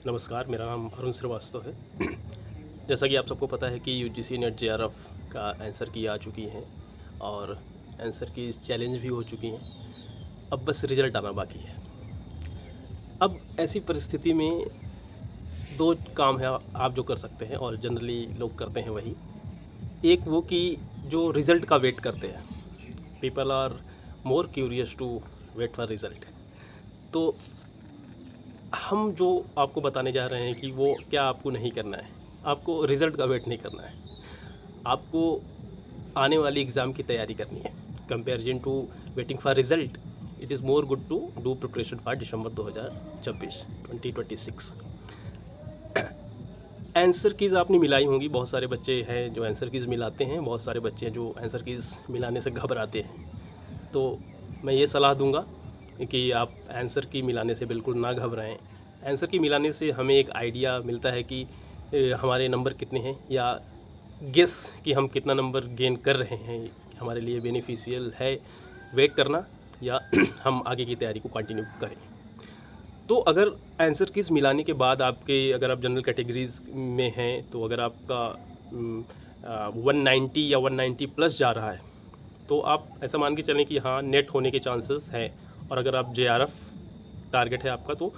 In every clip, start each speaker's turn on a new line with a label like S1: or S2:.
S1: नमस्कार, मेरा नाम अरुण श्रीवास्तव है। जैसा कि आप सबको पता है कि यूजीसी नेट जेआरएफ का आंसर की आ चुकी हैं और आंसर की चैलेंज भी हो चुकी हैं। अब बस रिज़ल्ट आना बाकी है। अब ऐसी परिस्थिति में दो काम है आप जो कर सकते हैं और जनरली लोग करते हैं वही। एक वो कि जो रिज़ल्ट का वेट करते हैं, people are more curious to wait for result. तो हम जो आपको बताने जा रहे हैं कि वो क्या आपको नहीं करना है। आपको रिज़ल्ट का वेट नहीं करना है, आपको आने वाली एग्ज़ाम की तैयारी करनी है। Comparison to waiting for result, it is more good to do preparation for December 2026। Answer keys आपने मिलाई होंगी। बहुत सारे बच्चे हैं जो आंसर कीज़ मिलाते हैं, बहुत सारे बच्चे हैं जो आंसर कीज़ मिलाने से घबराते हैं। तो मैं ये सलाह दूंगा कि आप आंसर की मिलाने से बिल्कुल ना घबराएं। आंसर की मिलाने से हमें एक आइडिया मिलता है कि हमारे नंबर कितने हैं, या गेस कि हम कितना नंबर गेन कर रहे हैं हमारे लिए बेनिफिशियल है वेट करना, या हम आगे की तैयारी को कंटिन्यू करें। तो अगर आंसर कीज़ मिलाने के बाद अगर आप जनरल कैटेगरीज में हैं, तो अगर आपका 190 या 190 प्लस जा रहा है, तो आप ऐसा मान के चलें कि हाँ, नेट होने के चांसेस हैं। और अगर आप जेआरएफ टारगेट है आपका, तो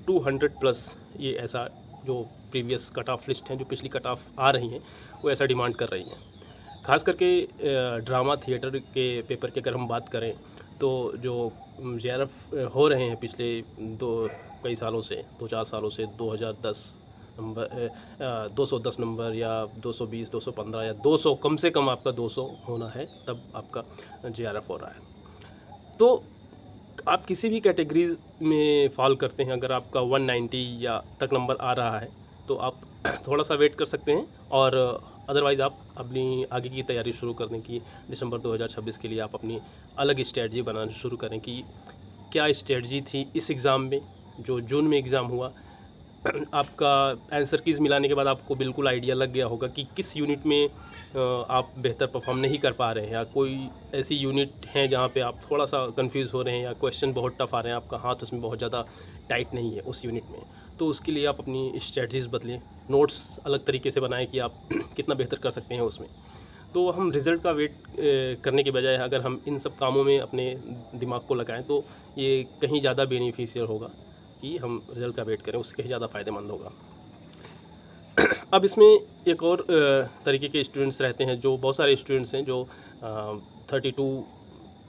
S1: 200 प्लस, ये ऐसा जो प्रीवियस कट ऑफ लिस्ट हैं, जो पिछली कट ऑफ आ रही हैं, वो ऐसा डिमांड कर रही हैं। खास करके ड्रामा थिएटर के पेपर की अगर हम बात करें, तो जो जेआरएफ हो रहे हैं पिछले कई सालों से, 2-4 सालों से, 2010 नंबर, 210 नंबर या 220, 215 या 200, कम से कम आपका 200 होना है, तब आपका जेआरएफ हो रहा है। तो आप किसी भी कैटेगरी में फॉल करते हैं, अगर आपका 190 या तक नंबर आ रहा है, तो आप थोड़ा सा वेट कर सकते हैं। और अदरवाइज़ आप अपनी आगे की तैयारी शुरू कर दें कि दिसंबर 2026 के लिए आप अपनी अलग स्ट्रेटजी बनाना शुरू करें कि क्या स्ट्रेटजी थी इस एग्ज़ाम में जो जून में एग्ज़ाम हुआ। आपका आंसर कीज़ मिलाने के बाद आपको बिल्कुल आइडिया लग गया होगा कि किस यूनिट में आप बेहतर परफॉर्म नहीं कर पा रहे हैं, या कोई ऐसी यूनिट है जहाँ पे आप थोड़ा सा कंफ्यूज हो रहे हैं, या क्वेश्चन बहुत टफ आ रहे हैं, आपका हाथ उसमें बहुत ज़्यादा टाइट नहीं है उस यूनिट में। तो उसके लिए आप अपनी स्ट्रेटजीज़ बदलें, नोट्स अलग तरीके से बनाएं कि आप कितना बेहतर कर सकते हैं उसमें। तो हम रिज़ल्ट का वेट करने के बजाय अगर हम इन सब कामों में अपने दिमाग को लगाएं, तो ये कहीं ज़्यादा बेनिफिशियल होगा कि हम रिज़ल्ट का वेट करें, उससे कहीं ज़्यादा फ़ायदेमंद होगा। अब इसमें एक और तरीके के स्टूडेंट्स रहते हैं, जो बहुत सारे स्टूडेंट्स हैं जो 32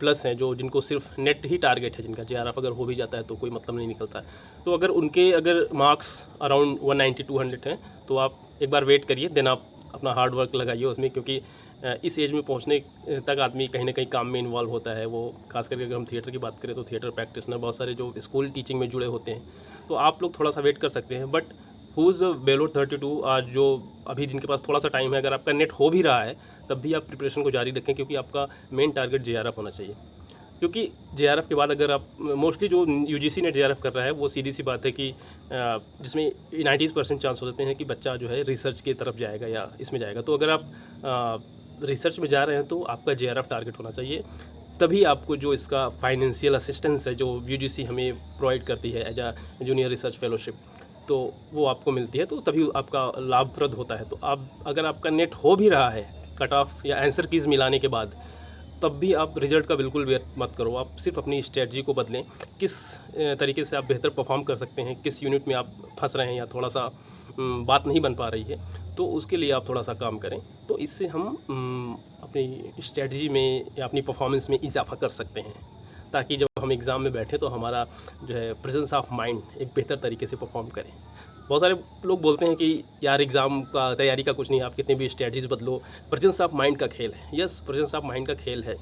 S1: प्लस हैं, जो जिनको सिर्फ नेट ही टारगेट है, जिनका जेआरएफ अगर हो भी जाता है तो कोई मतलब नहीं निकलता है। तो अगर मार्क्स अराउंड 190-200 हैं, तो आप एक बार वेट करिए, देन आप अपना हार्ड वर्क लगाइए उसमें, क्योंकि इस एज में पहुंचने तक आदमी कहीं ना कहीं काम में इन्वॉल्व होता है। वो खास करके अगर हम थिएटर की बात करें, तो थिएटर प्रैक्टिशनर बहुत सारे जो स्कूल टीचिंग में जुड़े होते हैं, तो आप लोग थोड़ा सा वेट कर सकते हैं। बट हुज़ बेलो 32 आज जो अभी जिनके पास थोड़ा सा टाइम है, अगर आपका नेट हो भी रहा है तब भी आप प्रिपरेशन को जारी रखें, क्योंकि आपका मेन टारगेट जेआरएफ होना चाहिए। क्योंकि जेआरएफ के बाद अगर आप मोस्टली जो यूजीसी ने जेआरएफ कर रहा है, वो सीधी सी बात है कि जिसमें 90% चांस हो जाते हैं कि बच्चा जो है रिसर्च की तरफ जाएगा या इसमें जाएगा। तो अगर आप रिसर्च में जा रहे हैं, तो आपका जेआरएफ टारगेट होना चाहिए। तभी आपको जो इसका फाइनेंशियल असिस्टेंस है, जो यूजीसी हमें प्रोवाइड करती है as a junior research fellowship, तो वो आपको मिलती है, तो तभी आपका लाभप्रद होता है। तो आप अगर आपका नेट हो भी रहा है कट ऑफ या आंसर कीज़ मिलाने के बाद, तब भी आप रिजल्ट का बिल्कुल वेट मत करो। आप सिर्फ अपनी स्ट्रेटजी को बदलें, किस तरीके से आप बेहतर परफॉर्म कर सकते हैं, किस यूनिट में आप फंस रहे हैं या थोड़ा सा बात नहीं बन पा रही है, तो उसके लिए आप थोड़ा सा काम करें। तो इससे हम अपनी स्ट्रेटजी में या अपनी परफॉर्मेंस में इजाफा कर सकते हैं, ताकि जब हम एग्ज़ाम में बैठें तो हमारा जो है प्रेजेंस ऑफ माइंड एक बेहतर तरीके से परफॉर्म करें। बहुत सारे लोग बोलते हैं कि यार एग्ज़ाम का तैयारी का कुछ नहीं, आप कितनी भी स्ट्रेटजीज बदलो, प्रेजेंस ऑफ माइंड का खेल है। यस, प्रेजेंस ऑफ माइंड का खेल है,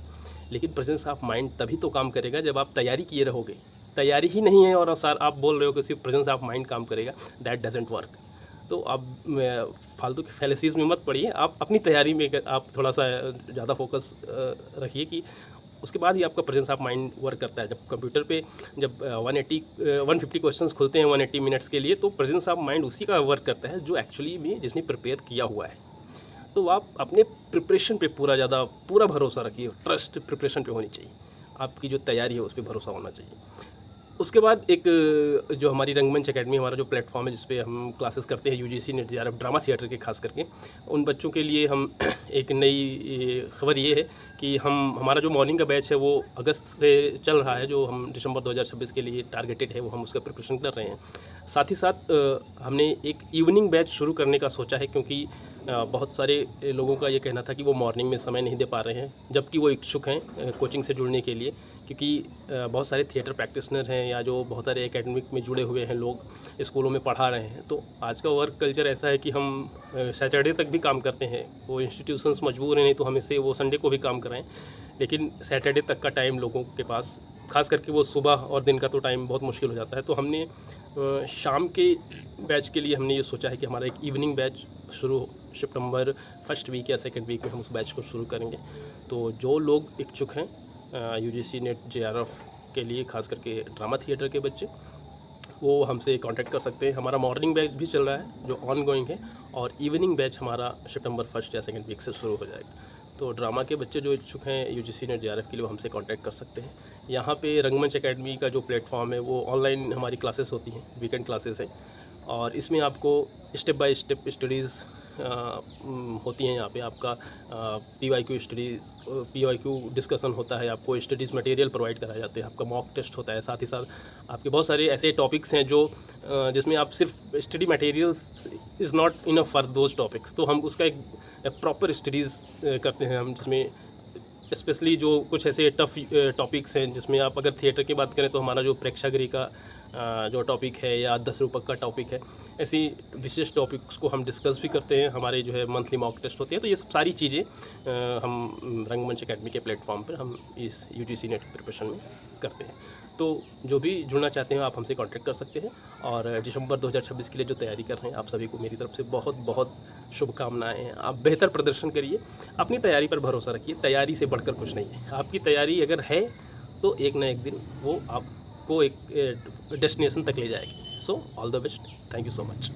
S1: लेकिन प्रेजेंस ऑफ माइंड तभी तो काम करेगा जब आप तैयारी किए रहोगे। तैयारी ही नहीं है और सर आप बोल रहे हो कि सिर्फ प्रेजेंस ऑफ माइंड काम करेगा, दैट डजेंट वर्क। तो आप फालतू की फैलेसीज में मत पड़िए, आप अपनी तैयारी में आप थोड़ा सा ज़्यादा फोकस रखिए, कि उसके बाद ही आपका प्रेजेंस ऑफ माइंड वर्क करता है। जब कंप्यूटर पे जब 150 क्वेश्चंस खुलते हैं 180 मिनट्स के लिए, तो प्रेजेंस ऑफ माइंड उसी का वर्क करता है जो एक्चुअली में जिसने प्रिपेयर किया हुआ है। तो आप अपने प्रिपरेशन पे पूरा भरोसा रखिए, ट्रस्ट प्रिपरेशन पे होनी चाहिए, आपकी जो तैयारी है उस पर भरोसा होना चाहिए। उसके बाद एक जो हमारी रंगमंच एकेडमी हमारा जो प्लेटफॉर्म है जिस पे हम क्लासेस करते हैं UGC net JRF drama theatre के खास करके, उन बच्चों के लिए हम एक नई खबर ये है कि हमारा जो मॉर्निंग का बैच है वो अगस्त से चल रहा है, जो हम दिसंबर 2026 के लिए टारगेटेड है वो हम उसका प्रिपरेशन कर रहे हैं। साथ ही साथ हमने एक इवनिंग बैच शुरू करने का सोचा है, क्योंकि बहुत सारे लोगों का ये कहना था कि वो मॉर्निंग में समय नहीं दे पा रहे हैं, जबकि वो इच्छुक हैं कोचिंग से जुड़ने के लिए, क्योंकि बहुत सारे थिएटर प्रैक्टिशनर हैं या जो बहुत सारे एकेडमिक में जुड़े हुए हैं लोग, स्कूलों में पढ़ा रहे हैं। तो आज का वर्क कल्चर ऐसा है कि हम सैटरडे तक भी काम करते हैं, वो इंस्टीट्यूशंस मजबूर हैं, नहीं तो हमें से वो संडे को भी काम कराएं, लेकिन सैटरडे तक का टाइम लोगों के पास, खास करके वो सुबह और दिन का तो टाइम बहुत मुश्किल हो जाता है। तो हमने शाम के बैच के लिए हमने ये सोचा है कि हमारा एक इवनिंग बैच शुरू सितंबर फर्स्ट वीक या सेकंड वीक में हम उस बैच को शुरू करेंगे। तो जो लोग इच्छुक हैं यूजीसी नेट जेआरएफ के लिए, खास करके ड्रामा थिएटर के बच्चे, वो हमसे कांटेक्ट कर सकते हैं। हमारा मॉर्निंग बैच भी चल रहा है जो ऑन गोइंग है, और इवनिंग बैच हमारा सितंबर फर्स्ट या सेकंड वीक से शुरू हो जाएगा। तो ड्रामा के बच्चे जो इच्छुक हैं यूजीसी नेट जेआरएफ के लिए, वो हमसे कांटेक्ट कर सकते हैं। यहाँ पे रंगमंच एकेडमी का जो प्लेटफॉर्म है वो ऑनलाइन हमारी क्लासेस होती हैं, वीकेंड क्लासेस हैं, और इसमें आपको स्टेप बाय स्टेप स्टडीज़ होती हैं। यहाँ पे आपका PYQ स्टडीज़, PYQ डिस्कशन होता है, आपको स्टडीज़ मटेरियल प्रोवाइड कराए जाते हैं, आपका मॉक टेस्ट होता है। साथ ही साथ आपके बहुत सारे ऐसे टॉपिक्स हैं जो जिसमें आप सिर्फ study material is not enough for those topics, तो हम उसका एक प्रॉपर स्टडीज़ करते हैं हम, जिसमें स्पेशली जो कुछ ऐसे टफ़ टॉपिक्स हैं, जिसमें आप अगर थिएटर की बात करें तो हमारा जो प्रेक्षागृह का जो टॉपिक है या 10 रूपक का टॉपिक है, ऐसी विशेष टॉपिक्स को हम डिस्कस भी करते हैं। हमारे जो है मंथली मॉक टेस्ट होते हैं। तो ये सब सारी चीज़ें हम रंगमंच एकेडमी के प्लेटफॉर्म पर हम इस यूजीसी नेट प्रिपरेशन में करते हैं। तो जो भी जुड़ना चाहते हैं आप हमसे कांटेक्ट कर सकते हैं। और दिसंबर 2026 के लिए जो तैयारी कर रहे हैं, आप सभी को मेरी तरफ से बहुत बहुत शुभकामनाएं हैं। आप बेहतर प्रदर्शन करिए, अपनी तैयारी पर भरोसा रखिए, तैयारी से बढ़कर कुछ नहीं है। आपकी तैयारी अगर है तो एक ना एक दिन वो आपको एक डेस्टिनेशन तक ले जाएगी। So all the best, thank you so much.